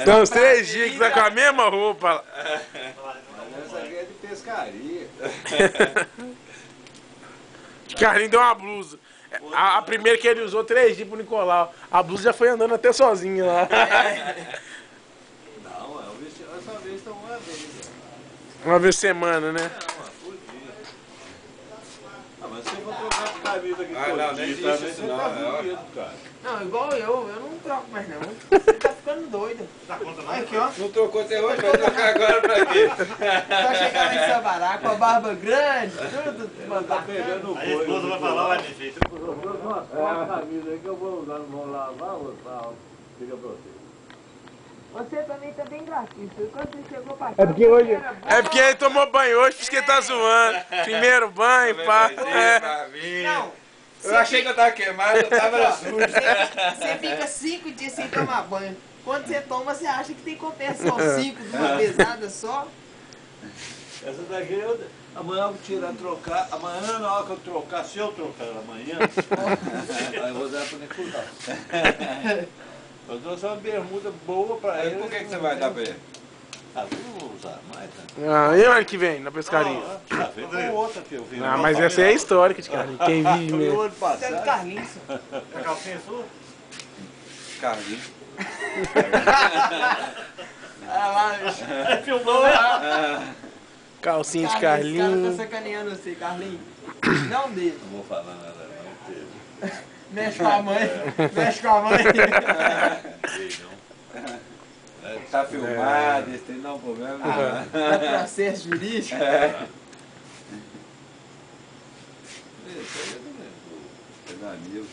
São os 3 dias que tá com a mesma roupa. Mas essa aqui é de pescaria. Carlinhos deu uma blusa. A primeira que ele usou 3 dias pro Nicolau. A blusa já foi andando até sozinha lá. Não, essa vez tá uma vez. Uma vez semana, né? Por dia. Ah, mas se eu vou trocar de camisa aqui não, nem dia, existe isso você não, tá é bonito, cara. Não, igual eu não troco mais não. Você tá ficando doido. Olha aqui, ó. Não trocou até hoje, vai trocar agora pra quê? Só chegar lá em Sabará com a barba grande, tudo Tá pegando o A esposa vai falar, olha, gente. uma camisa aí que eu vou usar, não vou lavar, vou usar. Fica pra você. Você também tá bem gratuito. Quando você chegou pra cá, É porque hoje. era bom. É porque ele tomou banho hoje, por isso que ele tá zoando. Primeiro banho, pá. Não. Eu achei que eu tava queimado, eu tava sujo. Você fica 5 dias sem tomar banho. Quando você toma, você acha que tem que compensar os 5 de uma pesada só. Essa daqui amanhã eu vou tirar, trocar. Amanhã na hora que eu trocar, se eu trocar amanhã, aí eu vou dar pra Nicolau. Eu trouxe uma bermuda boa pra ele. Por que você vai dar pra ele? Ah, eu não vou usar mais, tá? Ah, e o ano que vem, na pescaria? Ah, vem com outra que eu vi. Ah, mas essa aí é histórica de Carlinhos. Quem vive No mesmo. ano Você é do passado. Carlinhos. A calcinha é sua? Carlinhos. Olha lá, bicho. Filmou, né? Calcinha de Os caras Carlinhos. tá sacaneando você, Carlinhos. Não dele. Não vou falar nada não, teve. Mexe com a mãe. Mexe com a mãe. Tá filmado, esse não é um problema. É processo jurídico. Esse aí eu não lembro. Pegar amigo.